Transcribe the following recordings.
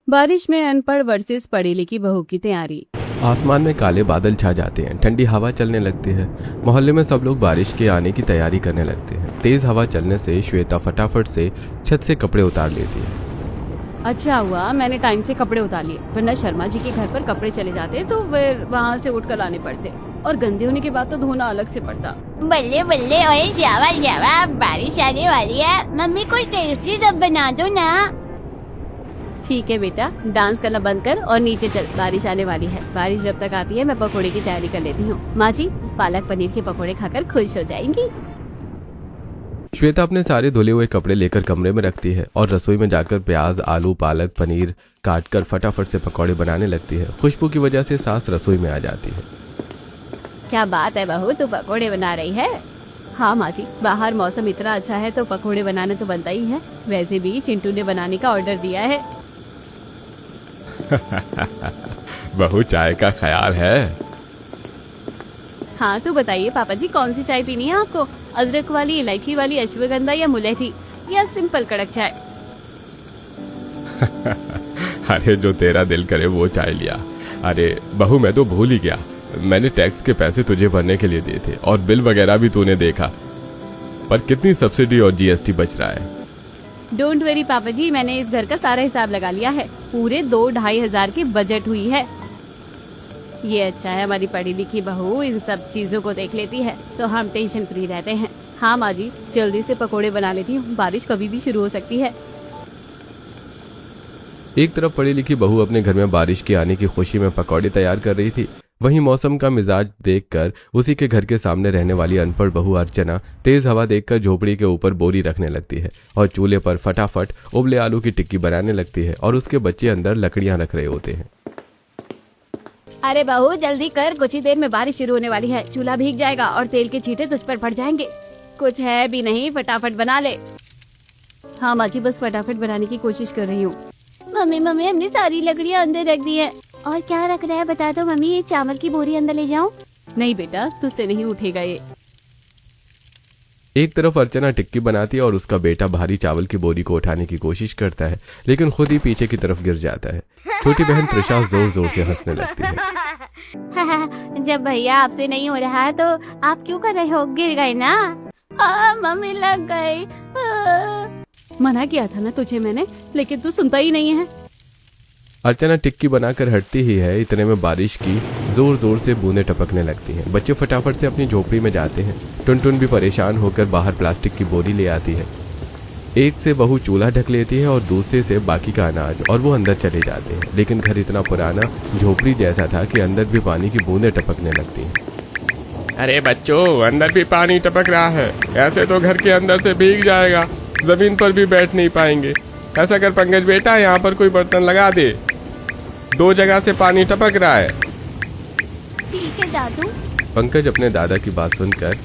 बारिश में अनपढ़ वर्सेस पढ़ी लिखी बहू की तैयारी। आसमान में काले बादल छा जाते हैं, ठंडी हवा चलने लगती है। मोहल्ले में सब लोग बारिश के आने की तैयारी करने लगते हैं। तेज हवा चलने से श्वेता फटाफट से छत से कपड़े उतार लेती है। अच्छा हुआ मैंने टाइम से कपड़े उतार लिए, वरना शर्मा जी के घर पर कपड़े चले जाते तो फिर वहाँ से उठकर लाने पड़ते और गंदे होने के बाद तो धोना अलग से पड़ता। बल्ले बल्ले ओए श्यावा श्यावा, बारिश आने वाली है। मम्मी कोई टेस्टी सब बना दो ना। ठीक है बेटा, डांस करना बंद कर और नीचे चल, बारिश आने वाली है। बारिश जब तक आती है मैं पकोड़े की तैयारी कर लेती हूँ। माँ जी पालक पनीर के पकोड़े खाकर खुश हो जाएंगी। श्वेता अपने सारे धुले हुए कपड़े लेकर कमरे में रखती है और रसोई में जाकर प्याज, आलू, पालक, पनीर काटकर फटाफट से पकौड़े बनाने लगती है। खुशबू की वजह से सास रसोई में आ जाती है। क्या बात है बहू, तू पकोड़े बना रही है? हाँ माँ जी, बाहर मौसम इतना अच्छा है तो पकोड़े बनाने तो बनता ही है। वैसे भी चिंटू ने बनाने का ऑर्डर दिया है। बहू चाय का ख्याल है? हाँ तो बताइए पापा जी, कौन सी चाय पीनी है आपको? अदरक वाली, इलायची वाली, अश्वगंधा या मुलेठी, या सिंपल कड़क चाय? अरे जो तेरा दिल करे वो चाय लिया। अरे बहू मैं तो भूल ही गया, मैंने टैक्स के पैसे तुझे भरने के लिए दिए थे और बिल वगैरह भी तूने देखा, पर कितनी सब्सिडी और जीएसटी बच रहा है? डोंट वेरी पापा जी, मैंने इस घर का सारा हिसाब लगा लिया है। पूरे 2-2.5 हजार की बजट हुई है। ये अच्छा है हमारी पढ़ी लिखी बहू इन सब चीजों को देख लेती है तो हम टेंशन फ्री रहते हैं। हाँ माँ जी, जल्दी से पकोड़े बना लेती हूँ, बारिश कभी भी शुरू हो सकती है। एक तरफ पढ़ी लिखी बहू अपने घर में बारिश के आने की खुशी में पकौड़े तैयार कर रही थी, वहीं मौसम का मिजाज देखकर उसी के घर के सामने रहने वाली अनपढ़ बहू अर्चना तेज हवा देखकर झोपड़ी के ऊपर बोरी रखने लगती है और चूल्हे पर फटाफट उबले आलू की टिक्की बनाने लगती है और उसके बच्चे अंदर लकड़ियां रख रहे होते हैं। अरे बहू जल्दी कर, कुछ ही देर में बारिश शुरू होने वाली है। चूल्हा भीग जाएगा और तेल के छींटे तुझ पर पड़ जाएंगे। कुछ है भी नहीं, फटाफट बना ले। हाँ माँ जी, बस फटाफट बनाने की कोशिश कर रही हूँ। मम्मी मम्मी हमने सारी लकड़ियाँ अंदर रख दी है। और क्या रख रहा है बता दो मम्मी, ये चावल की बोरी अंदर ले जाऊं? नहीं बेटा, तुझसे नहीं उठेगा ये। एक तरफ अर्चना टिक्की बनाती है और उसका बेटा भारी चावल की बोरी को उठाने की कोशिश करता है, लेकिन खुद ही पीछे की तरफ गिर जाता है। छोटी बहन त्रिशा जोर जोर से हंसने लगती है। जब भैया आपसे नहीं हो रहा है तो आप क्यों कर रहे हो? गिर गए ना? मम्मी लग गई। मना किया था ना तुझे मैंने, लेकिन तू सुनता ही नहीं है। अर्चना टिक्की बनाकर हटती ही है, इतने में बारिश की जोर जोर से बूंदें टपकने लगती हैं। बच्चे फटाफट से अपनी झोपड़ी में जाते हैं। टुनटुन भी परेशान होकर बाहर प्लास्टिक की बोरी ले आती है। एक से बहू चूल्हा ढक लेती है और दूसरे से बाकी का अनाज, और वो अंदर चले जाते हैं। लेकिन घर इतना पुराना झोपड़ी जैसा था कि अंदर भी पानी की बूंदें टपकने लगती हैं। अरे बच्चों, अंदर भी पानी टपक रहा है। ऐसे तो घर के अंदर से भीग जाएगा, जमीन पर भी बैठ नहीं पाएंगे। ऐसा कर पंकज बेटा, यहाँ पर कोई बर्तन लगा दे, 2 जगह से पानी टपक रहा है। ठीक है दादू। पंकज अपने दादा की बात सुनकर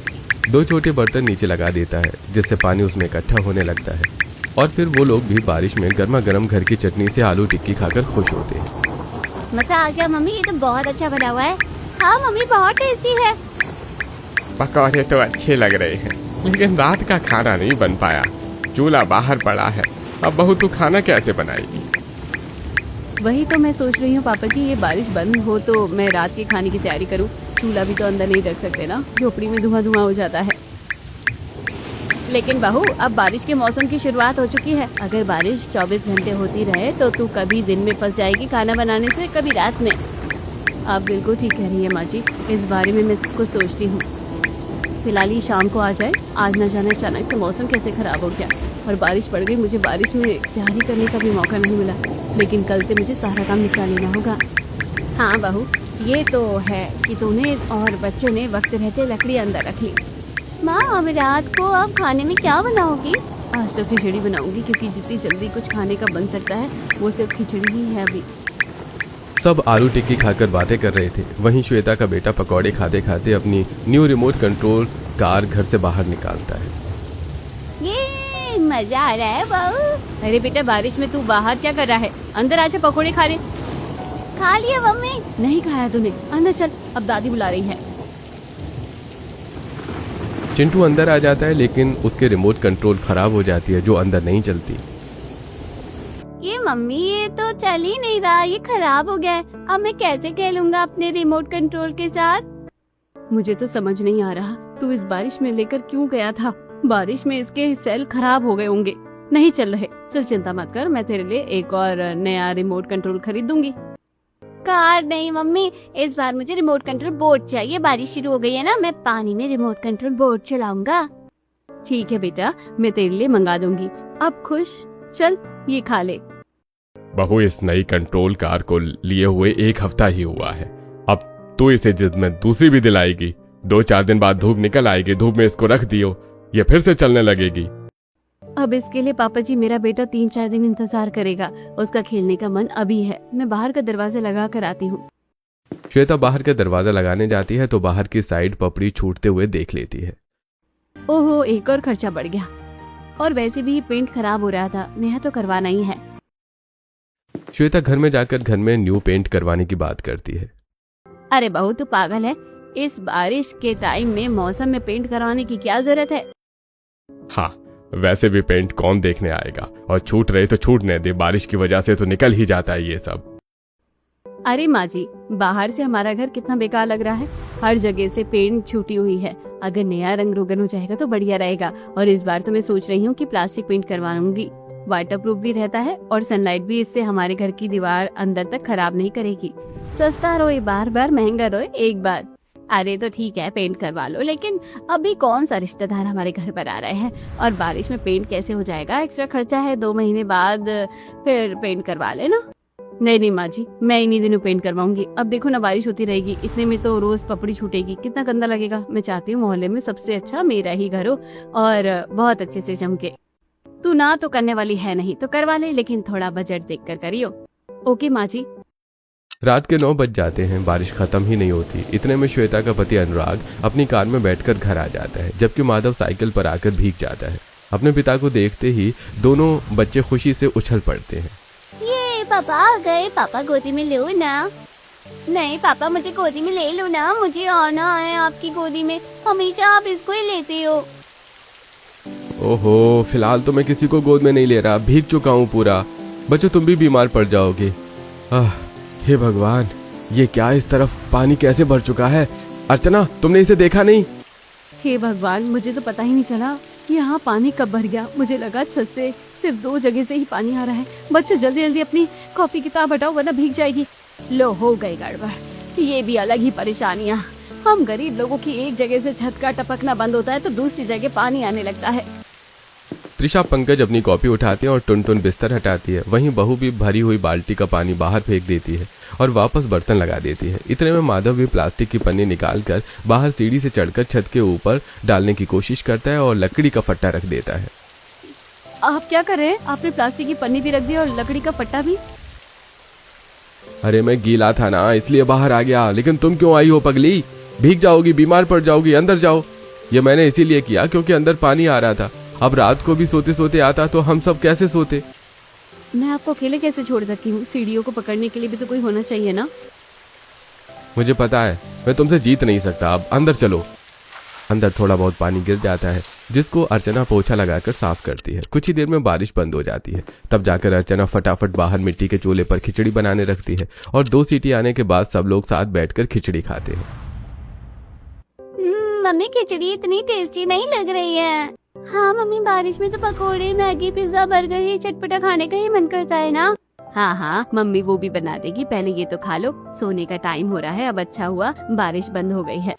2 छोटे बर्तन नीचे लगा देता है, जिससे पानी उसमें इकट्ठा होने लगता है और फिर वो लोग भी बारिश में गर्मा गर्म घर की चटनी से आलू टिक्की खाकर खुश होते हैं। मजा आ गया मम्मी, ये तो बहुत अच्छा बना हुआ है। हाँ मम्मी, बहुत टेस्टी है। पकौड़े तो अच्छे लग रहे हैं, लेकिन रात का खाना नहीं बन पाया। चूल्हा बाहर पड़ा है, अब बहू तू खाना कैसे बनाएगी? वही तो मैं सोच रही हूँ पापा जी, ये बारिश बंद हो तो मैं रात के खाने की तैयारी करूँ। चूल्हा भी तो अंदर नहीं रख सकते ना, झोपड़ी में धुआं धुआं हो जाता है। लेकिन बहू अब बारिश के मौसम की शुरुआत हो चुकी है। अगर बारिश 24 घंटे होती रहे तो तू कभी दिन में फंस जाएगी खाना बनाने से, कभी रात में। आप बिल्कुल ठीक कह रही है माँ जी, इस बारे में मैं कुछ सोचती हूँ। फिलहाल ही शाम को आ जाए, आज न जाने अचानक से मौसम कैसे खराब हो गया और बारिश पड़ गई। मुझे बारिश में तैयारी करने का भी मौका नहीं मिला, लेकिन कल से मुझे सारा काम निपटा लेना होगा। हाँ बहू, ये तो है कि तूने और बच्चों ने वक्त रहते लकड़ी अंदर रख ली। माँ अब रात को आप खाने में क्या बनाओगी? आज तो खिचड़ी बनाऊंगी, क्योंकि जितनी जल्दी कुछ खाने का बन सकता है वो सिर्फ खिचड़ी ही है अभी। सब आलू टिक्की खाकर बातें कर रहे थे। वहीं श्वेता का बेटा पकौड़े खाते खाते अपनी न्यू रिमोट कंट्रोल कार घर से बाहर निकालता है। ये मजा आ रहा है बहू। अरे बेटा, बारिश में तू बाहर क्या कर रहा है? अंदर आजा, पकौड़े खा ले। खा लिया मम्मी। नहीं खाया तूने? अंदर चल, अब दादी बुला रही है। चिंटू अंदर आ जाता है, लेकिन उसके रिमोट कंट्रोल खराब हो जाती है जो अंदर नहीं चलती। ये मम्मी ये तो चल ही नहीं रहा, ये खराब हो गया है। अब मैं कैसे खेलूंगा अपने रिमोट कंट्रोल के साथ? मुझे तो समझ नहीं आ रहा तू इस बारिश में लेकर क्यों गया था। बारिश में इसके सेल खराब हो गए होंगे, नहीं चल रहे। चल चिंता मत कर, मैं तेरे लिए एक और नया रिमोट कंट्रोल खरीद दूंगी। कार नहीं मम्मी, इस बार मुझे रिमोट कंट्रोल बोर्ड चाहिए। बारिश शुरू हो गई है ना, मैं पानी में रिमोट कंट्रोल बोर्ड चलाऊंगा। ठीक है बेटा, मैं तेरे लिए मंगा दूंगी। अब खुश? चल ये खा ले। बहू, इस नई कंट्रोल कार को लिए हुए 1 हफ्ता ही हुआ है। अब तू इसे जिद में दूसरी भी दिलाएगी। 2-4 दिन बाद धूप निकल आएगी, धूप में इसको रख दियो, ये फिर से चलने लगेगी। अब इसके लिए पापा जी मेरा बेटा 3-4 दिन इंतजार करेगा। उसका खेलने का मन अभी है। मैं बाहर का दरवाजा लगा कर आती हूँ। श्वेता बाहर का दरवाजा लगाने जाती है तो बाहर की साइड पपड़ी छूटते हुए देख लेती है। ओहो, एक और खर्चा बढ़ गया। और वैसे भी पेंट खराब हो रहा था, नया तो करवाना ही है। श्वेता घर में जाकर घर में न्यू पेंट करवाने की बात करती है। अरे बहू तू पागल है, इस बारिश के टाइम में मौसम में पेंट करवाने की क्या जरूरत है। हाँ, वैसे भी पेंट कौन देखने आएगा, और छूट रहे तो छूटने दे, बारिश की वजह से तो निकल ही जाता है ये सब। अरे माँ जी, बाहर से हमारा घर कितना बेकार लग रहा है। हर जगह से पेंट छूटी हुई है। अगर नया रंग रोगन हो जाएगा तो बढ़िया रहेगा। और इस बार तो मैं सोच रही हूँ कि प्लास्टिक पेंट करवाऊंगी। वाटरप्रूफ भी रहता है और सनलाइट भी इससे हमारे घर की दीवार अंदर तक खराब नहीं करेगी। सस्ता रोए बार बार, महंगा रोए एक बार। अरे तो ठीक है, पेंट करवा लो, लेकिन अभी कौन सा रिश्तेदार हमारे घर पर आ रहे हैं और बारिश में पेंट कैसे हो जाएगा। एक्स्ट्रा खर्चा है, 2 महीने बाद फिर पेंट करवा लेना। नहीं माँ जी, मैं इन्हीं दिनों पेंट करवाऊंगी। अब देखो ना बारिश होती रहेगी, इतने में तो रोज पपड़ी छूटेगी, कितना गंदा लगेगा। मैं चाहती हूँ मोहल्ले में सबसे अच्छा मेरा ही घर हो और बहुत अच्छे से चमके। तू ना तो करने वाली है नहीं तो करवा ले, लेकिन थोड़ा बजट देख कर करियो। ओके माँ जी। रात के 9 बज जाते हैं, बारिश खत्म ही नहीं होती। इतने में श्वेता का पति अनुराग अपनी कार में बैठकर घर आ जाता है, जबकि माधव साइकिल पर आकर भीग जाता है। अपने पिता को देखते ही दोनों बच्चे खुशी से उछल पड़ते हैं। ये पापा आ गए, पापा गोदी में लो ना। नहीं पापा, मुझे गोदी में ले लो ना, मुझे आना है आपकी गोदी में। हमेशा आप इसको ही लेते हो। ओहो, फिलहाल तो मैं किसी को गोद में नहीं ले रहा, भीग चुका हूँ पूरा। बच्चों तुम भी बीमार पड़ जाओगे। हे भगवान, ये क्या, इस तरफ पानी कैसे भर चुका है। अर्चना, तुमने इसे देखा नहीं? हे भगवान, मुझे तो पता ही नहीं चला यहाँ पानी कब भर गया। मुझे लगा छत से सिर्फ 2 जगह से ही पानी आ रहा है। बच्चों जल्दी जल्दी अपनी कॉपी किताब हटाओ वरना भीग जाएगी। लो हो गई गड़बड़। ये भी अलग ही परेशानियाँ। हम गरीब लोगों की एक जगह से छत का टपकना बंद होता है तो दूसरी जगह पानी आने लगता है। त्रिशा पंकज अपनी कॉपी उठाती है और टुनटुन बिस्तर हटाती है। वहीं बहू भी भरी हुई बाल्टी का पानी बाहर फेंक देती है और वापस बर्तन लगा देती है। इतने में माधव भी प्लास्टिक की पन्नी निकालकर बाहर सीढ़ी से चढ़कर छत के ऊपर डालने की कोशिश करता है और लकड़ी का फट्टा रख देता है। आप क्या कर रहे हैं? आपने प्लास्टिक की पन्नी भी रख दी और लकड़ी का पट्टा भी। अरे मैं गीला था ना, इसलिए बाहर आ गया। लेकिन तुम क्यों आई हो पगली? भीग जाओगी, बीमार पड़ जाओगी, अंदर जाओ। ये मैंने इसीलिए किया क्योंकि अंदर पानी आ रहा था। अब रात को भी सोते सोते आता तो हम सब कैसे सोते। मैं आपको अकेले कैसे छोड़ सकती हूँ? सीढ़ियों को पकड़ने के लिए भी तो कोई होना चाहिए ना। मुझे पता है, मैं तुमसे जीत नहीं सकता। अब अंदर चलो। अंदर थोड़ा बहुत पानी गिर जाता है, जिसको अर्चना पोछा लगाकर साफ करती है। कुछ ही देर में बारिश बंद हो जाती है। तब जाकर अर्चना फटाफट बाहर मिट्टी के चूल्हे पर खिचड़ी बनाने रखती है और 2 सीटी आने के बाद सब लोग साथ बैठकर खिचड़ी खाते हैं। मम्मी खिचड़ी इतनी टेस्टी नहीं लग रही है। हाँ मम्मी, बारिश में तो पकोड़े, मैगी, पिज्जा, बर्गर, ये चटपटा खाने का ही मन करता है ना। हाँ हाँ, मम्मी वो भी बना देगी। पहले ये तो खा लो, सोने का टाइम हो रहा है। अब अच्छा हुआ बारिश बंद हो गई है।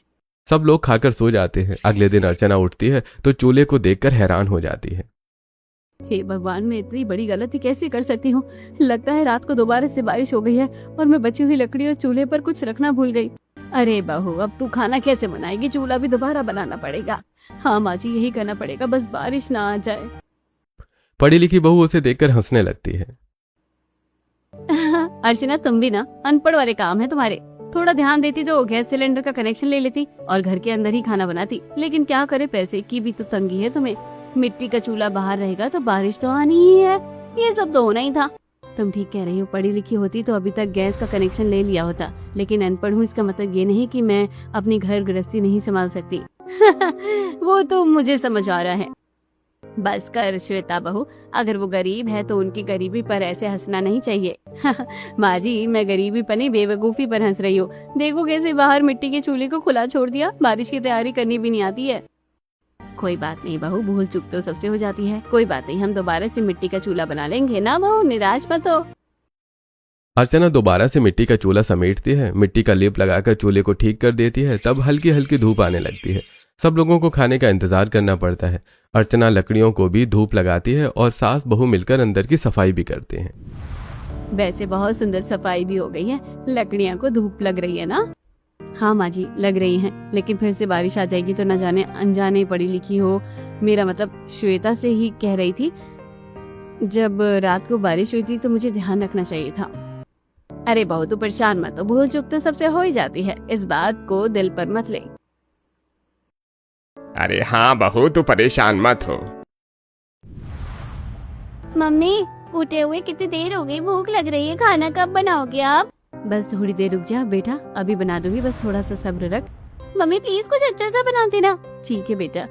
सब लोग खाकर सो जाते हैं। अगले दिन अर्चना उठती है तो चूल्हे को देखकर हैरान हो जाती है। हे भगवान, मैं इतनी बड़ी गलती कैसे कर सकती हूँ। लगता है रात को दोबारा से बारिश हो गई है और मैं बची हुई लकड़ी और चूल्हे पर कुछ रखना भूल गई। अरे बहू, अब तू खाना कैसे बनाएगी? चूल्हा भी दोबारा बनाना पड़ेगा। हाँ माँ जी, यही करना पड़ेगा, बस बारिश ना आ जाए। पढ़ी लिखी बहू उसे देखकर हंसने लगती है। अर्चना, तुम भी ना, अनपढ़ वाले काम है तुम्हारे। थोड़ा ध्यान देती तो गैस सिलेंडर का कनेक्शन ले लेती और घर के अंदर ही खाना बनाती। लेकिन क्या करे, पैसे की भी तो तंगी है तुम्हें। मिट्टी का चूल्हा बाहर रहेगा तो बारिश तो आनी ही है। ये सब तो होना ही था। तुम ठीक कह रही हो, पढ़ी लिखी होती तो अभी तक गैस का कनेक्शन ले लिया होता। लेकिन अनपढ़ हूँ इसका मतलब ये नहीं कि मैं अपनी घर गृहस्थी नहीं संभाल सकती। वो तो मुझे समझ आ रहा है। बस कर श्वेता बहू, अगर वो गरीब है तो उनकी गरीबी पर ऐसे हंसना नहीं चाहिए। माँ जी, मैं गरीबी पर नहीं बेवकूफी पर हंस रही हूँ। देखो कैसे बाहर मिट्टी के चूल्हे को खुला छोड़ दिया, बारिश की तैयारी करनी भी नहीं आती है। कोई बात नहीं बहू, भूल चूक तो सबसे हो जाती है। कोई बात नहीं, हम दोबारा से मिट्टी का चूल्हा बना लेंगे ना बहू, निराश मत हो। अर्चना दोबारा से मिट्टी का चूल्हा समेटती है, मिट्टी का लेप लगाकर चूल्हे को ठीक कर देती है। तब हल्की हल्की धूप आने लगती है। सब लोगों को खाने का इंतजार करना पड़ता है। अर्चना लकड़ियों को भी धूप लगाती है और सास बहू मिलकर अंदर की सफाई भी करते हैं। वैसे बहुत सुंदर सफाई भी हो गई है, लकड़ियाँ को धूप लग रही है ना? हाँ माँ जी, लग रही हैं, लेकिन फिर से बारिश आ जाएगी तो न जाने अनजाने पढ़ी लिखी हो। मेरा मतलब श्वेता से ही कह रही थी, जब रात को बारिश हुई थी तो मुझे ध्यान रखना चाहिए था। अरे बहू तू परेशान मत हो, भूल चूक तो सबसे हो ही जाती है, इस बात को दिल पर मत ले। अरे हाँ बहू, तू परेशान मत हो। मम्मी उठे हुए कितनी देर हो गई, भूख लग रही है, खाना कब बनाओगे आप? बस थोड़ी देर रुक जा बेटा, अभी बना दूंगी, बस थोड़ा सा सब्र रख। मम्मी प्लीज कुछ अच्छा सा बना देना। ठीक है बेटा।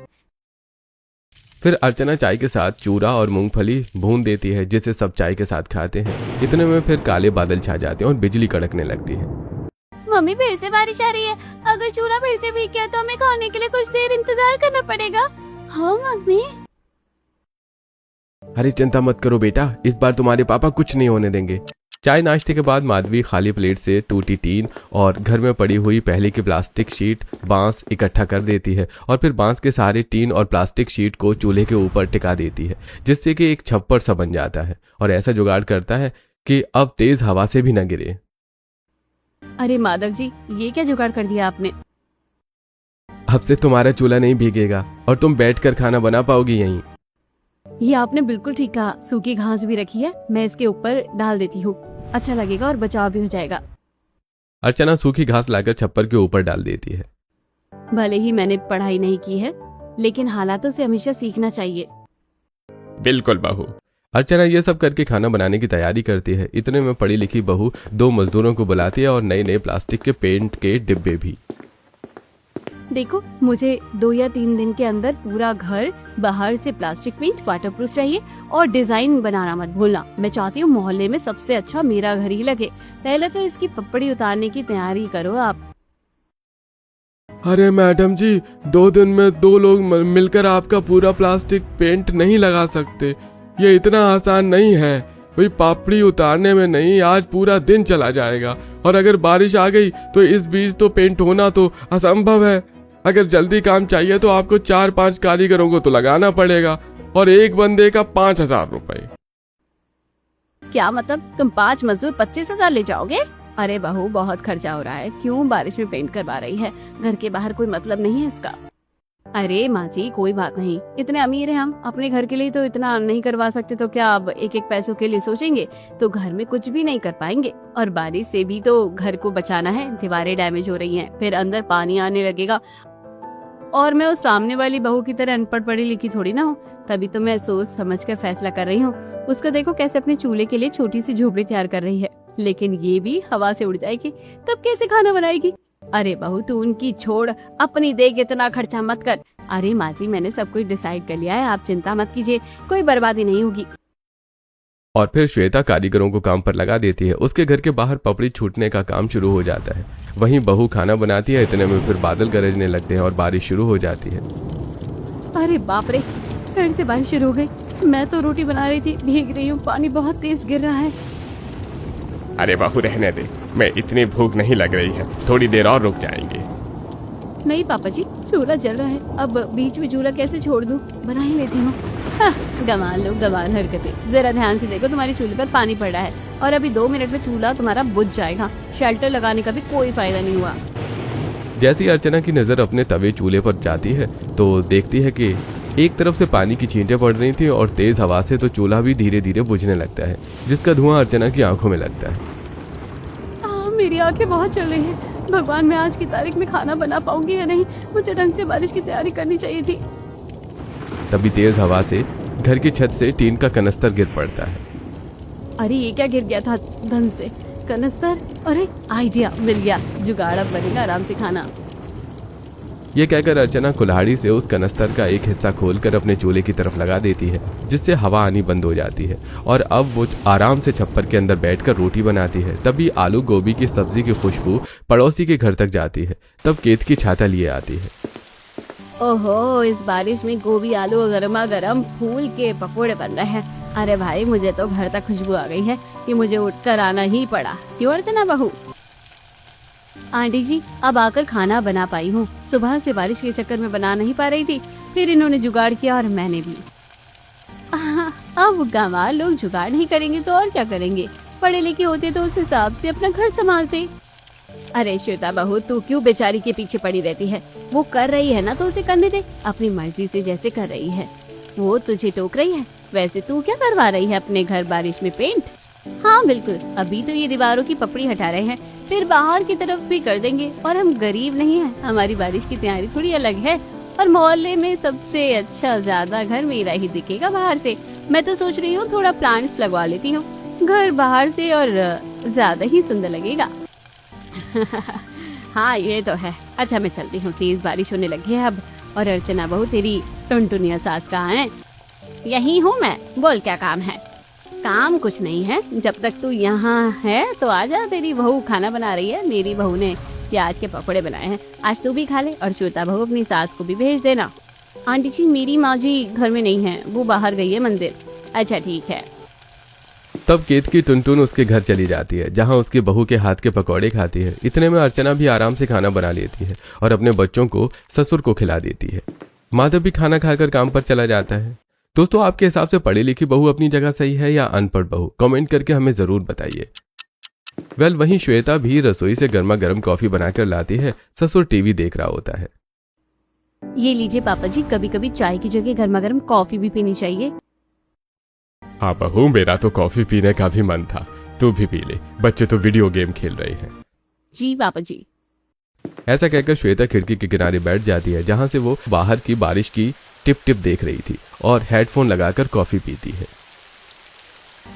फिर अर्चना चाय के साथ चूरा और मूंगफली भून देती है, जिसे सब चाय के साथ खाते हैं। इतने में फिर काले बादल छा जाते हैं और बिजली कड़कने लगती है। मम्मी फिर से बारिश आ रही है, अगर चूल्हा फिर से भीग गया तो हमें खाने के लिए कुछ देर इंतजार करना पड़ेगा। हाँ मम्मी। अरे चिंता मत करो बेटा, इस बार तुम्हारे पापा कुछ नहीं होने देंगे। चाय नाश्ते के बाद माधवी खाली प्लेट से टूटी टीन और घर में पड़ी हुई पहले की प्लास्टिक शीट, बांस इकट्ठा कर देती है और फिर बांस के सहारे टीन और प्लास्टिक शीट को चूल्हे के ऊपर टिका देती है, जिससे कि एक छप्पर सा बन जाता है और ऐसा जुगाड़ करता है कि अब तेज हवा से भी न गिरे। अरे माधव जी, ये क्या जुगाड़ कर दिया आपने? अब से तुम्हारा चूल्हा नहीं भीगेगा और तुम बैठकर खाना बना पाओगी यहीं। ये आपने बिल्कुल ठीक कहा। सूखी घास भी रखी है, मैं इसके ऊपर डाल देती हूँ, अच्छा लगेगा और बचाव भी हो जाएगा। अर्चना सूखी घास लाकर छप्पर के ऊपर डाल देती है। भले ही मैंने पढ़ाई नहीं की है, लेकिन हालातों से हमेशा सीखना चाहिए। बिल्कुल बहू। अर्चना ये सब करके खाना बनाने की तैयारी करती है। इतने में पढ़ी लिखी बहू 2 मजदूरों को बुलाती है और नए नए प्लास्टिक के पेंट के डिब्बे भी। देखो, मुझे 2 या 3 दिन के अंदर पूरा घर बाहर से प्लास्टिक पेंट वाटरप्रूफ चाहिए और डिजाइन बनाना मत भूलना। मैं चाहती हूँ मोहल्ले में सबसे अच्छा मेरा घर ही लगे। पहले तो इसकी पपड़ी उतारने की तैयारी करो आप। अरे मैडम जी, 2 दिन में 2 लोग मिलकर आपका पूरा प्लास्टिक पेंट नहीं लगा सकते, ये इतना आसान नहीं है। भाई पापड़ी उतारने में नहीं, आज पूरा दिन चला जाएगा और अगर बारिश आ गई तो इस बीच तो पेंट होना तो असंभव है। अगर जल्दी काम चाहिए तो आपको 4-5 कारीगरों को तो लगाना पड़ेगा और एक बंदे का 5,000 रुपए। क्या मतलब, तुम 5 मजदूर 25,000 ले जाओगे? अरे बहू, बहुत खर्चा हो रहा है, क्यों बारिश में पेंट करवा रही है? घर के बाहर कोई मतलब नहीं है इसका। अरे माँ जी, कोई बात नहीं, इतने अमीर हैं हम, अपने घर के लिए तो इतना नहीं करवा सकते, तो क्या अब एक एक पैसों के लिए सोचेंगे तो घर में कुछ भी नहीं कर पाएंगे। और बारिश से भी तो घर को बचाना है, दीवारें डैमेज हो रही हैं, फिर अंदर पानी आने लगेगा। और मैं उस सामने वाली बहू की तरह अनपढ़ पढ़ी लिखी थोड़ी ना हूँ, तभी तो मैं सोच समझ कर फैसला कर रही हूँ। उसको देखो कैसे अपने चूल्हे के लिए छोटी सी झोपड़ी तैयार कर रही है, लेकिन ये भी हवा से उड़ जाएगी, तब कैसे खाना बनाएगी? अरे बहू, तू उनकी छोड़, अपनी देख, इतना खर्चा मत कर। अरे माँ जी, मैंने सब कुछ डिसाइड कर लिया है, आप चिंता मत कीजिए, कोई बर्बादी नहीं होगी। और फिर श्वेता कारीगरों को काम पर लगा देती है। उसके घर के बाहर पपड़ी छूटने का काम शुरू हो जाता है। वहीं बहू खाना बनाती है। इतने में फिर बादल गरजने लगते हैं और बारिश शुरू हो जाती है। अरे बाप रे, फिर से बारिश शुरू हो गई। मैं तो रोटी बना रही थी, भीग रही हूँ, पानी बहुत तेज गिर रहा है। अरे बहू रहने दे, मैं इतनी भूख नहीं लग रही है, थोड़ी देर और रुक जाएंगे। नहीं पापा जी, चूल्हा जल रहा है, अब बीच में चूल्हा कैसे छोड़ दूं? बना ही लेती हूँ। गंवार लो, गंवार हरकतें। जरा ध्यान से देखो, तुम्हारी चूल्हे पर पानी पड़ रहा है और अभी 2 मिनट में चूल्हा तुम्हारा बुझ जाएगा। शेल्टर लगाने का भी कोई फायदा नहीं हुआ। जैसी अर्चना की नजर अपने तवे चूल्हे पर जाती है तो देखती है कि एक तरफ से पानी की छींटें पड़ रही थी और तेज हवा से तो चूल्हा भी धीरे धीरे बुझने लगता है, जिसका धुआं अर्चना की आंखों में लगता है। मेरी आंखें बहुत चल रही हैं। भगवान, मैं आज की तारीख में खाना बना पाऊंगी या नहीं? मुझे ढंग से बारिश की तैयारी करनी चाहिए थी। तभी तेज हवा से घर की छत से टीन का कनस्तर गिर पड़ता है। अरे ये क्या गिर गया था ढंग से? कनस्तर? अरे आइडिया मिल गया, जुगाड़ अब बनेगा आराम से खाना। ये कहकर अर्चना कुल्हाड़ी से उस कनस्तर का एक हिस्सा खोलकर अपने चूल्हे की तरफ लगा देती है, जिससे हवा आनी बंद हो जाती है और अब वो आराम से छप्पर के अंदर बैठकर रोटी बनाती है। तभी आलू गोभी की सब्जी की खुशबू पड़ोसी के घर तक जाती है। तब केत की छाता लिए आती है। ओहो, इस बारिश में गोभी आलू गर्मा गर्म फूल के पकोड़े बन रहे हैं। अरे भाई, मुझे तो घर तक खुशबू आ गई है कि मुझे उठकर आना ही पड़ा। क्यों अर्चना बहू? आंटी जी, अब आकर खाना बना पाई हूँ। सुबह से बारिश के चक्कर में बना नहीं पा रही थी, फिर इन्होंने जुगाड़ किया और मैंने भी। अब गंवार लोग जुगाड़ नहीं करेंगे तो और क्या करेंगे? पढ़े लिखे होते तो उस हिसाब से अपना घर संभालते। अरे श्वेता बहू, तू क्यों बेचारी के पीछे पड़ी रहती है? वो कर रही है ना तो उसे करने दे, अपनी मर्जी से जैसे कर रही है। वो तुझे टोक रही है, वैसे तू क्या करवा रही है अपने घर बारिश में पेंट? हाँ बिल्कुल, अभी तो ये दीवारों की पपड़ी हटा रहे हैं, फिर बाहर की तरफ भी कर देंगे। और हम गरीब नहीं हैं, हमारी बारिश की तैयारी थोड़ी अलग है। और मोहल्ले में सबसे अच्छा ज्यादा घर मेरा ही दिखेगा बाहर से। मैं तो सोच रही हूँ थोड़ा प्लांट्स लगवा लेती हूँ घर बाहर से, और ज्यादा ही सुंदर लगेगा। हाँ ये तो है। अच्छा मैं चलती हूँ, तेज बारिश होने लगी है अब। और अर्चना बहू, तेरी टुनटुनिया सास कहाँ है? यही हूँ मैं, बोल क्या काम है? काम कुछ नहीं है, जब तक तू यहाँ है तो आजा, तेरी बहू खाना बना रही है। मेरी बहू ने प्याज के पकौड़े बनाए हैं, आज तू भी खा ले। और श्वेता बहू, अपनी सास को भी भेज देना। आंटी जी, मेरी माँ जी घर में नहीं है, वो बाहर गई है मंदिर। अच्छा ठीक है। तब केत की टुनटुन उसके घर चली जाती है, जहां उसकी बहू के हाथ के पकौड़े खाती है। इतने में अर्चना भी आराम से खाना बना लेती है और अपने बच्चों को ससुर को खिला देती है। माधव भी खाना खाकर काम पर चला जाता है। दोस्तों, आपके हिसाब से पढ़ी लिखी बहू अपनी जगह सही है या अनपढ़ बहू? कमेंट करके हमें जरूर बताइए। वहीं श्वेता भी रसोई से गर्मा गर्म कॉफी बनाकर लाती है। ससुर टीवी देख रहा होता है। ये लीजिए पापा जी, कभी कभी चाय की जगह गर्मा गर्म कॉफी भी पीनी चाहिए। हाँ बहू, मेरा तो कॉफी पीने का भी मन था, तू भी पी ले। बच्चे तो वीडियो गेम खेल रहे हैं। जी पापा जी। ऐसा कहकर श्वेता खिड़की के किनारे बैठ जाती है, जहां से वो बाहर की बारिश की टिप टिप देख रही थी और हेडफोन लगाकर कॉफी पीती है।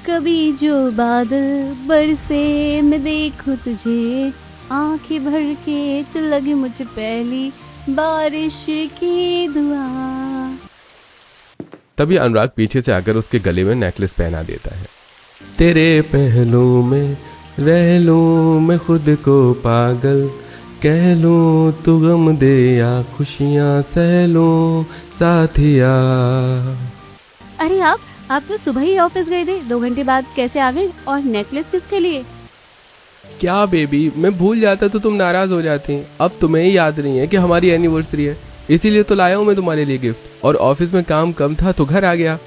कभी जो बादल बरसे मैं देखूं तुझे, आंखें भर के तो लगे मुझे पहली बारिश की दुआ। तभी अनुराग पीछे से आकर उसके गले में नेकलेस पहना देता है। तेरे पहलू में रह लूं मैं खुद को पागल, कह लूं तू गम दे या खुशियां सह लूं साथिया। अरे आप तो सुबह ही ऑफिस गए थे, 2 घंटे बाद कैसे आ गए? और नेकलेस किसके लिए? क्या बेबी, मैं भूल जाता तो तुम नाराज हो जाती। अब तुम्हें ही याद नहीं है कि हमारी एनिवर्सरी है, इसीलिए तो लाया हूँ मैं तुम्हारे लिए गिफ्ट। और ऑफिस में काम कम था तो घर आ गया।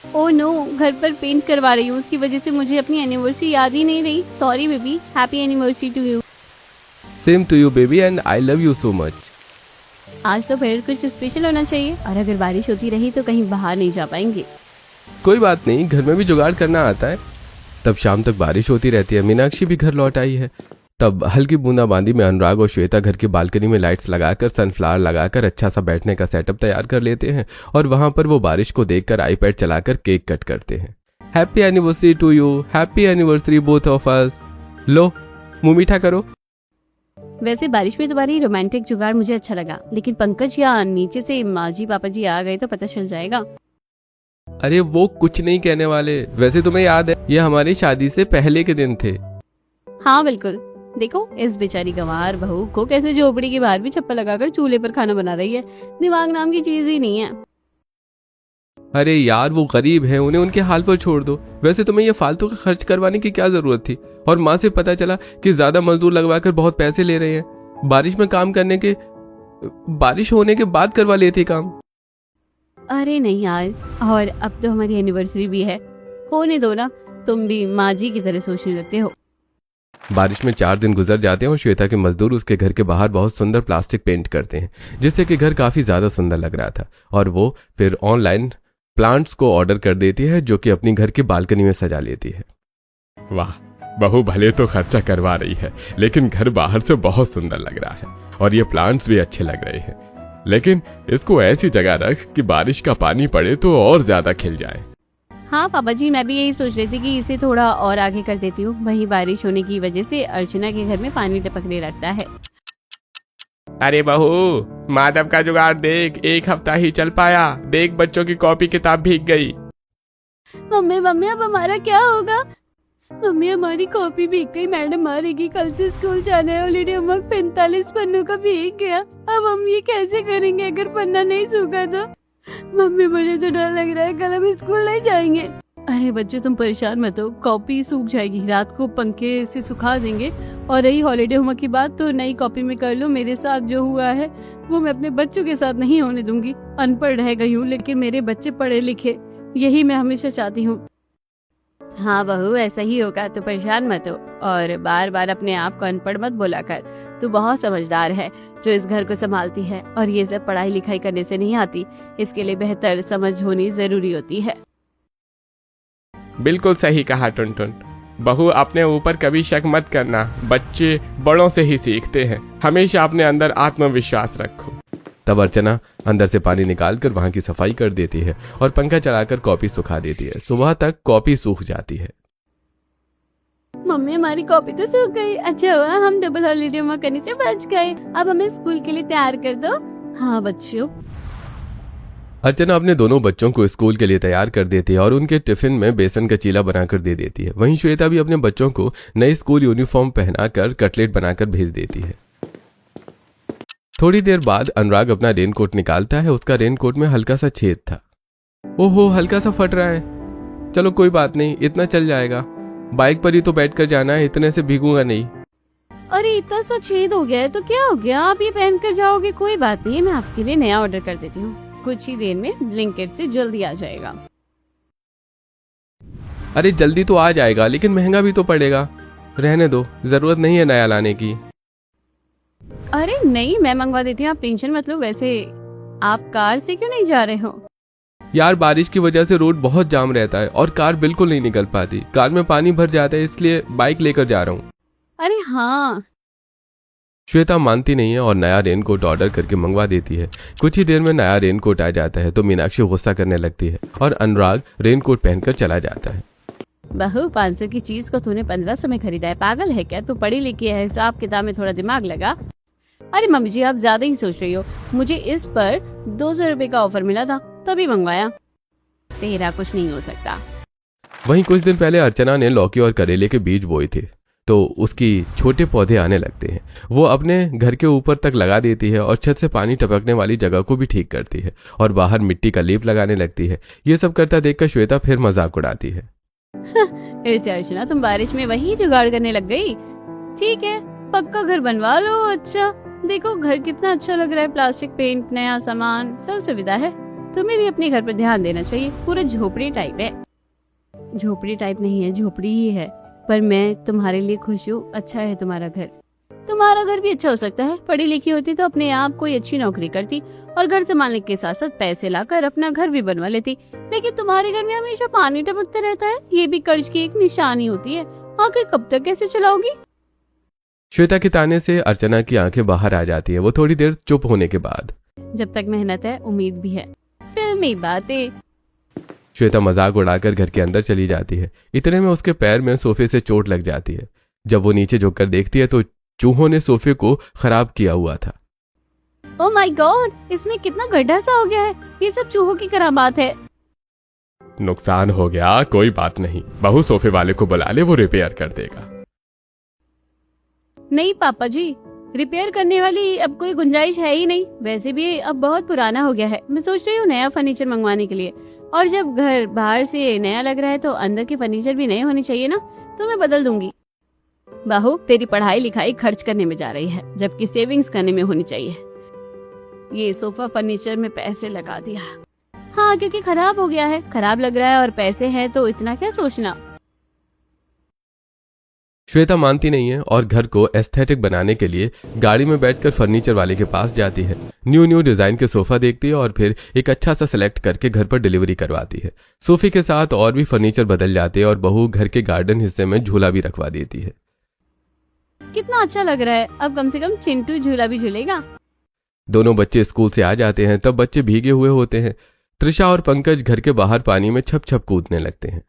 ओह नो, घर पर पेंट करवा रही हूँ, उसकी वजह से मुझे अपनी एनिवर्सरी याद ही नहीं रही। Sorry baby, happy anniversary to you. Same to you baby, and I love you so much. आज तो फिर कुछ स्पेशल होना चाहिए, और अगर बारिश होती रही तो कहीं बाहर नहीं जा पाएंगे। कोई बात नहीं, घर में भी जुगाड़ करना आता है। तब शाम तक बारिश होती रहती है। मीनाक्षी भी घर लौट आई है। तब हल्की बूंदाबांदी में अनुराग और श्वेता घर की बालकनी में लाइट्स लगाकर, सनफ्लावर लगाकर अच्छा सा बैठने का सेटअप तैयार कर लेते हैं। और वहां पर वो बारिश को देखकर आईपैड चलाकर केक कट करते हैं। Happy anniversary to you, happy anniversary both of us. लो, मुंह मीठा करो। वैसे बारिश में तुम्हारी रोमांटिक जुगाड़ मुझे अच्छा लगा, लेकिन पंकज या नीचे से माँ जी पापा जी आ गए तो पता चल जाएगा। अरे वो कुछ नहीं कहने वाले। वैसे तुम्हें याद है, ये हमारी शादी से पहले के दिन थे। हाँ बिल्कुल। देखो इस बेचारी गंवार बहू को कैसे झोपड़ी के बाहर भी छप्पर लगाकर चूल्हे पर खाना बना रही है। दिमाग नाम की चीज ही नहीं है। अरे यार, वो गरीब है, उन्हें उनके हाल पर छोड़ दो। वैसे तुम्हें ये फालतू का खर्च करवाने की क्या जरूरत थी? और माँ से पता चला कि ज्यादा मजदूर लगवाकर बहुत पैसे ले रहे हैं। बारिश में काम करने के, बारिश होने के बाद करवा लेते काम। अरे नहीं यार, और अब तो हमारी एनिवर्सरी भी है, होने दो ना। तुम भी माँ जी की तरह सोचने लगते हो। बारिश में 4 दिन गुजर जाते हैं और श्वेता के मजदूर उसके घर के बाहर बहुत सुंदर प्लास्टिक पेंट करते हैं, जिससे कि घर काफी ज्यादा सुंदर लग रहा था। और वो फिर ऑनलाइन प्लांट्स को ऑर्डर कर देती है, जो कि अपनी घर की बालकनी में सजा लेती है। वाह, बहू भले तो खर्चा करवा रही है, लेकिन घर बाहर से बहुत सुंदर लग रहा है और ये प्लांट्स भी अच्छे लग रहे हैं। लेकिन इसको ऐसी जगह रख कि बारिश का पानी पड़े तो और ज्यादा खिल जाए। हाँ पापा जी, मैं भी यही सोच रही थी कि इसे थोड़ा और आगे कर देती हूँ। वही बारिश होने की वजह से अर्चना के घर में पानी टपकने लगता है। अरे बहू, माधव का जुगाड़ देख, 1 हफ्ता ही चल पाया। देख बच्चों की कॉपी किताब भीग गई। मम्मी मम्मी अब हमारा क्या होगा? मम्मी हमारी कॉपी भीग गई, मैडम मारेगी, कल से स्कूल जाना है, हॉलीडे होमवर्क 45 पन्नों का भीग गया। अब हम ये कैसे करेंगे अगर पन्ना नहीं सूखा तो? मम्मी मुझे तो डर लग रहा है, कल हम स्कूल नहीं जाएंगे। अरे बच्चों तुम परेशान मत हो, कॉपी सूख जाएगी, रात को पंखे से सुखा देंगे। और रही हॉलीडे होमवर्क की बात तो नई कॉपी में कर लो। मेरे साथ जो हुआ है वो मैं अपने बच्चों के साथ नहीं होने दूंगी। अनपढ़ रह गई हूँ लेकिन मेरे बच्चे पढ़े लिखे, यही मैं हमेशा चाहती हूँ। हाँ बहू ऐसा ही होगा, तो परेशान मत हो और बार बार अपने आप को अनपढ़ मत बोला कर। तू बहुत समझदार है जो इस घर को संभालती है, और ये सब पढ़ाई लिखाई करने से नहीं आती, इसके लिए बेहतर समझ होनी जरूरी होती है। बिल्कुल सही कहा टुनटुन। बहू अपने ऊपर कभी शक मत करना, बच्चे बड़ों से ही सीखते हैं। हमेशा अपने अंदर आत्मविश्वास रखो। तब अर्चना अंदर से पानी निकालकर वहां की सफाई कर देती है और पंखा चलाकर कॉपी सुखा देती है। सुबह तक कॉपी सूख जाती है। मम्मी हमारी कॉपी तो सूख गई। अच्छा हुआ हम डबल हॉलीडे होमवर्क करने से बच गए। अब हमें स्कूल के लिए तैयार कर दो। हाँ बच्चों। अर्चना अपने दोनों बच्चों को स्कूल के लिए तैयार कर देती है और उनके टिफिन में बेसन का चीला बनाकर दे देती है। वहीं श्वेता भी अपने बच्चों को नई स्कूल यूनिफॉर्म पहनाकर कटलेट बनाकर भेज देती है। थोड़ी देर बाद अनुराग अपना रेनकोट निकालता है। उसका रेनकोट में हल्का सा छेद था। ओहो, हल्का सा फट रहा है। चलो कोई बात नहीं, इतना चल जाएगा। बाइक पर ही तो बैठकर जाना है, इतने से भीगूंगा नहीं। अरे इतना सा छेद हो गया है तो क्या हो गया, आप ये पहन कर जाओगे। कोई बात नहीं, मैं आपके लिए नया ऑर्डर कर देती हूँ, कुछ ही देर में ब्लिंकिट से जल्दी आ जाएगा। अरे जल्दी तो आ जाएगा लेकिन महंगा भी तो पड़ेगा। रहने दो, जरूरत नहीं है नया लाने की। अरे नहीं, मैं मंगवा देती हूँ, आप टेंशन मत लो। वैसे आप कार से क्यों नहीं जा रहे हो? यार बारिश की वजह से रोड बहुत जाम रहता है और कार बिल्कुल नहीं निकल पाती। कार में पानी भर जाता है, इसलिए बाइक लेकर जा रहा हूँ। अरे हाँ। श्वेता मानती नहीं है और नया रेनकोट ऑर्डर करके मंगवा देती है। कुछ ही देर में नया रेनकोट आ जाता है तो मीनाक्षी गुस्सा करने लगती है और अनुराग रेनकोट पहनकर चला जाता है। बहू 500 की चीज को तूने 1500 में खरीदा है, पागल है क्या? तू पढ़ी लिखी है, हिसाब किताब में थोड़ा दिमाग लगा। अरे मम्मी जी आप ज्यादा ही सोच रही हो, मुझे इस पर 200 रुपए का ऑफर मिला था तभी मंगवाया। तेरा कुछ नहीं हो सकता। वहीं कुछ दिन पहले अर्चना ने लौकी और करेले के बीज बोए थे तो उसकी छोटे पौधे आने लगते हैं। वो अपने घर के ऊपर तक लगा देती है और छत से पानी टपकने वाली जगह को भी ठीक करती है और बाहर मिट्टी का लेप लगाने लगती है। ये सब करता देखकर श्वेता फिर मजाक उड़ाती है। अर्चना तुम बारिश में वही जुगाड़ करने लग गई। ठीक है पक्का घर बनवा लो। अच्छा देखो घर कितना अच्छा लग रहा है, प्लास्टिक पेंट, नया सामान, सब सुविधा है। तुम्हें भी अपने घर पर ध्यान देना चाहिए। पूरा झोपड़ी टाइप है। झोपड़ी टाइप नहीं है, झोपड़ी ही है, पर मैं तुम्हारे लिए खुश हूँ। अच्छा है तुम्हारा घर। तुम्हारा घर भी अच्छा हो सकता है। पढ़ी लिखी होती तो अपने आप कोई अच्छी नौकरी करती और घर संभालने के साथ साथ पैसे लाकर अपना घर भी बनवा लेती। लेकिन तुम्हारे घर में हमेशा पानी टपकता रहता है, ये भी कर्ज की एक निशानी होती है। आखिर कब तक कैसे चलाओगी? श्वेता के ताने से अर्चना की आंखें बाहर आ जाती है। वो थोड़ी देर चुप होने के बाद, जब तक मेहनत है उम्मीद भी है। फिल्मी बातें। श्वेता मजाक उड़ाकर घर के अंदर चली जाती है। इतने में उसके पैर में सोफे से चोट लग जाती है। जब वो नीचे झुककर देखती है तो चूहों ने सोफे को खराब किया हुआ था। ओह माय गॉड, इसमें कितना गड्ढा सा हो गया है। ये सब चूहों की करामात है। नुकसान हो गया, कोई बात नहीं, बहू सोफे वाले को बुला ले, वो रिपेयर कर देगा। नहीं पापा जी, रिपेयर करने वाली अब कोई गुंजाइश है ही नहीं। वैसे भी अब बहुत पुराना हो गया है। मैं सोच रही हूँ नया फर्नीचर मंगवाने के लिए, और जब घर बाहर से नया लग रहा है तो अंदर के फर्नीचर भी नए होने चाहिए ना, तो मैं बदल दूंगी। बहू तेरी पढ़ाई लिखाई खर्च करने में जा रही है, जबकि सेविंग्स करने में होनी चाहिए। ये सोफा फर्नीचर में पैसे लगा दिया। हाँ क्योंकि खराब हो गया है, खराब लग रहा है और पैसे हैं तो इतना क्या सोचना। श्वेता मानती नहीं है और घर को एस्थेटिक बनाने के लिए गाड़ी में बैठकर फर्नीचर वाले के पास जाती है। न्यू डिजाइन के सोफा देखती है और फिर एक अच्छा सा सिलेक्ट करके घर पर डिलीवरी करवाती है। सोफे के साथ और भी फर्नीचर बदल जाते हैं और बहू घर के गार्डन हिस्से में झूला भी रखवा देती है। कितना अच्छा लग रहा है। अब कम से कम चिंटू झूला भी झूलेगा। दोनों बच्चे स्कूल से आ जाते हैं तब बच्चे भीगे हुए होते हैं। त्रिशा और पंकज घर के बाहर पानी में छप छप कूदने लगते हैं।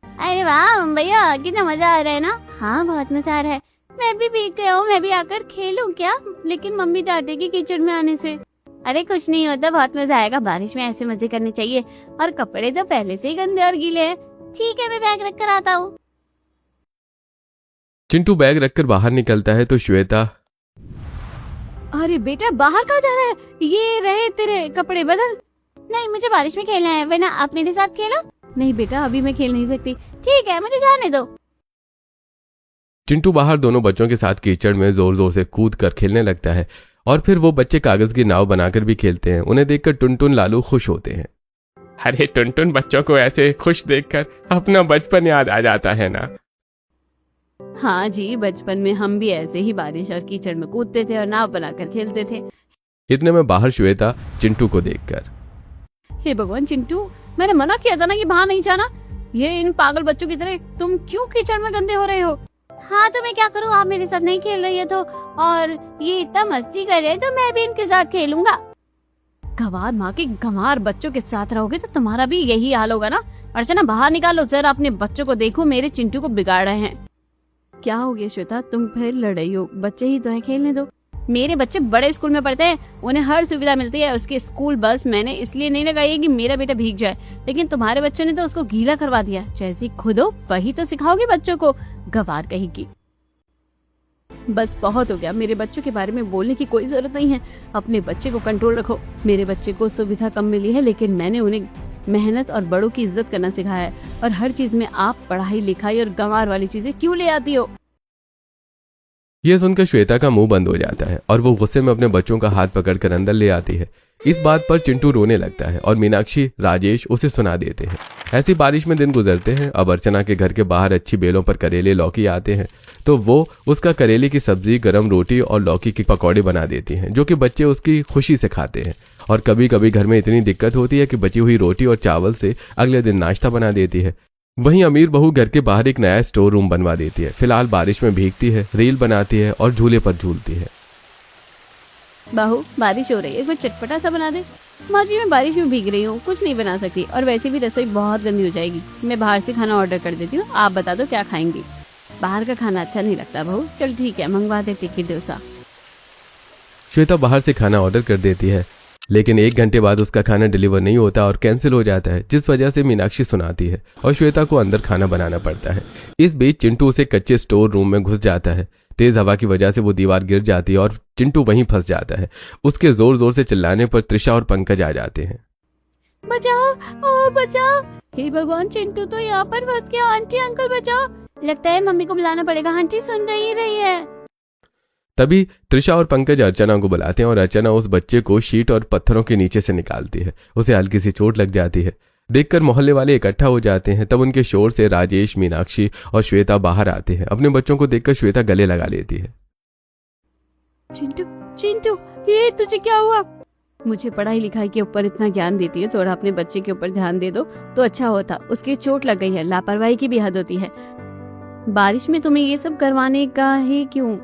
अरे वाह भैया कितना मजा आ रहा है ना। हाँ बहुत मजा आ रहा है। मैं भी भीग गया हूँ, मैं भी आकर खेलूं क्या? लेकिन मम्मी डांटेगी कीचड़ में आने से। अरे कुछ नहीं होता, बहुत मजा आएगा। बारिश में ऐसे मजे करने चाहिए। और कपड़े तो पहले से ही गंदे और गीले हैं। ठीक है, मैं बैग रख कर आता हूँ। चिंटू बैग रखकर बाहर निकलता है तो श्वेता, अरे बेटा बाहर कहाँ जा रहा है? ये रहे तेरे कपड़े, बदल। नहीं, मुझे बारिश में खेलना है, वरना आप मेरे साथ खेलो। नहीं बेटा, अभी मैं खेल नहीं सकती। ठीक है, मुझे जाने दो। चिंटू बाहर दोनों बच्चों के साथ कीचड़ में जोर जोर से कूद कर खेलने लगता है और फिर वो बच्चे कागज की नाव बनाकर भी खेलते हैं। उन्हें देखकर टुनटुन लालू खुश होते हैं। अरे टुनटुन, बच्चों को ऐसे खुश देखकर अपना बचपन याद आ जाता है ना। हाँ जी, बचपन में हम भी ऐसे ही बारिश और कीचड़ में कूदते थे और नाव बनाकर खेलते थे। इतने में बाहर श्वेता चिंटू को देखकर, हे भगवान चिंटू, मैंने मना किया था ना कि बाहर नहीं जाना। ये इन पागल बच्चों की तरह तुम क्यों कीचड़ में गंदे हो रहे हो? हाँ तो मैं क्या करूँ, आप मेरे साथ नहीं खेल रही है तो, और ये इतना मस्ती कर रहे हैं तो मैं भी इनके साथ खेलूंगा। गंवार माँ के गंवार बच्चों के साथ रहोगे तो तुम्हारा भी यही हाल होगा ना। अर्चना बाहर निकालो जरा अपने बच्चों को, देखो मेरे चिंटू को बिगाड़ रहे हैं। क्या हो गया श्वेता, तुम फिर लड़ रही हो? बच्चे ही तो हैं, खेलने दो। मेरे बच्चे बड़े स्कूल में पढ़ते हैं, उन्हें हर सुविधा मिलती है। उसकी स्कूल बस मैंने इसलिए नहीं लगाई है कि मेरा बेटा भीग जाए, लेकिन तुम्हारे बच्चों ने तो उसको गीला करवा दिया। जैसी खुद हो वही तो सिखाओगे बच्चों को, गंवार कहेगी। बस बहुत हो गया, मेरे बच्चों के बारे में बोलने की कोई जरूरत नहीं है। अपने बच्चे को कंट्रोल रखो। मेरे बच्चे को सुविधा कम मिली है, लेकिन मैंने उन्हें मेहनत और बड़ों की इज्जत करना सिखाया है। और हर चीज में आप पढ़ाई लिखाई और गंवार वाली चीजें क्यों ले आती हो? यह सुनकर श्वेता का मुंह बंद हो जाता है और वो गुस्से में अपने बच्चों का हाथ पकड़कर अंदर ले आती है। इस बात पर चिंटू रोने लगता है और मीनाक्षी, राजेश उसे सुना देते हैं। ऐसी बारिश में दिन गुजरते हैं। अब अर्चना के घर के बाहर अच्छी बेलों पर करेले लौकी आते हैं तो वो उसका करेले की सब्जी, गरम रोटी और लौकी के पकौड़े बना देती हैं, जो कि बच्चे उसकी खुशी से खाते हैं। और कभी कभी घर में इतनी दिक्कत होती है कि बची हुई रोटी और चावल से अगले दिन नाश्ता बना देती है। वहीं अमीर बहू घर के बाहर एक नया स्टोर रूम बनवा देती है। फिलहाल बारिश में भीगती है, रील बनाती है और झूले पर झूलती है। बहू बारिश हो रही है, कुछ चटपटा सा बना दे। माँ जी मैं बारिश में भीग रही हूँ, कुछ नहीं बना सकती, और वैसे भी रसोई बहुत गंदी हो जाएगी। मैं बाहर से खाना ऑर्डर कर देती हूँ, आप बता दो क्या खाएंगी। बाहर का खाना अच्छा नहीं लगता बहू। चल ठीक है, मंगवा दे टिक्की डोसा। श्वेता बाहर से खाना ऑर्डर कर देती है, लेकिन 1 घंटे बाद उसका खाना डिलीवर नहीं होता और कैंसिल हो जाता है, जिस वजह से मीनाक्षी सुनाती है और श्वेता को अंदर खाना बनाना पड़ता है। इस बीच चिंटू उसे कच्चे स्टोर रूम में घुस जाता है। तेज हवा की वजह से वो दीवार गिर जाती है और चिंटू वहीं फंस जाता है। उसके जोर जोर से चिल्लाने पर त्रिशा और पंकज आ जाते हैं। बचाओ, ओ बचाओ। हे भगवान, चिंटू तो यहाँ पर फंस गया। आंटी अंकल बचाओ। लगता है मम्मी को बुलाना पड़ेगा, आंटी सुन रही है। तभी त्रिशा और पंकज अर्चना को बुलाते हैं और अर्चना उस बच्चे को शीट और पत्थरों के नीचे से निकालती है। उसे हल्की सी चोट लग जाती है। देखकर मोहल्ले वाले इकट्ठा हो जाते हैं। तब उनके शोर से राजेश, मीनाक्षी और श्वेता बाहर आते हैं। अपने बच्चों को देखकर श्वेता गले लगा लेती है। चिंटू, चिंटू, ये तुझे क्या हुआ? मुझे पढ़ाई लिखाई के ऊपर इतना ज्ञान देती है, थोड़ा अपने बच्चे के ऊपर ध्यान दे दो तो अच्छा होता। उसकी चोट लग गई है, लापरवाही की भी हद होती है। बारिश में तुम्हें ये सब करवाने का ही क्यों?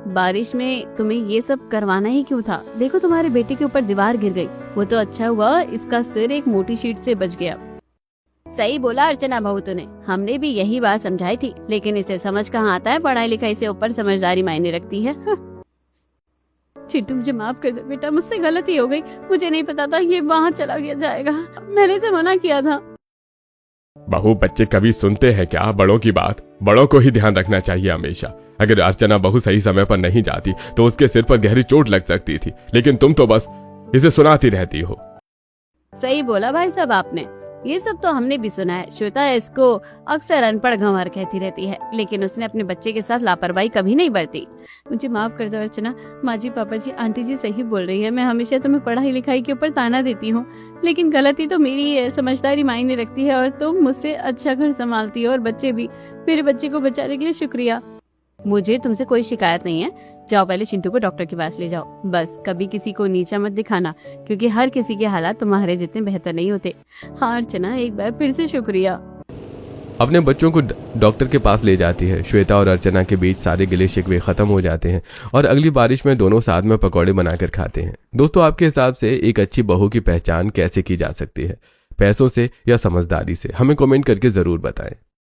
बारिश में तुम्हें ये सब करवाना ही क्यों था? देखो तुम्हारे बेटे के ऊपर दीवार गिर गई, वो तो अच्छा हुआ इसका सिर एक मोटी शीट से बच गया। सही बोला अर्चना बहू तूने, हमने भी यही बात समझाई थी, लेकिन इसे समझ कहाँ आता है। पढ़ाई लिखाई से ऊपर समझदारी मायने रखती है। चिंटू मुझे माफ कर दे बेटा, मुझसे गलती हो गई। मुझे नहीं पता था ये वहाँ चला गया जाएगा, मैंने इसे मना किया था। बहू, बच्चे कभी सुनते हैं क्या बड़ों की बात? बड़ों को ही ध्यान रखना चाहिए हमेशा। अगर अर्चना बहू सही समय पर नहीं जाती तो उसके सिर पर गहरी चोट लग सकती थी, लेकिन तुम तो बस इसे सुनाती रहती हो। सही बोला भाई साहब आपने, ये सब तो हमने भी सुना है। श्वेता इसको अक्सर अनपढ़ गंवार कहती रहती है, लेकिन उसने अपने बच्चे के साथ लापरवाही कभी नहीं बरती। मुझे माफ कर दो अर्चना। माँ जी, पापा जी, आंटी जी सही बोल रही है। मैं हमेशा तुम्हें पढ़ाई लिखाई के ऊपर ताना देती हूँ, लेकिन गलती तो मेरी है। समझदारी मायने रखती है और तुम मुझसे अच्छा घर संभालती हो और बच्चे भी। मेरे बच्चे को बचाने के लिए शुक्रिया। मुझे तुमसे कोई शिकायत नहीं है। जाओ पहले चिंटू को डॉक्टर के पास ले जाओ। बस कभी किसी को नीचा मत दिखाना, क्योंकि हर किसी के हालात तुम्हारे जितने बेहतर नहीं होते। हाँ अर्चना, एक बार फिर से शुक्रिया। अपने बच्चों को डॉक्टर के पास ले जाती है। श्वेता और अर्चना के बीच सारे गिले शिकवे खत्म हो जाते हैं और अगली बारिश में दोनों साथ में पकौड़े बनाकर खाते हैं। दोस्तों, आपके हिसाब से एक अच्छी बहू की पहचान कैसे की जा सकती है? पैसों से या समझदारी से? हमें कमेंट करके जरूर बताएं।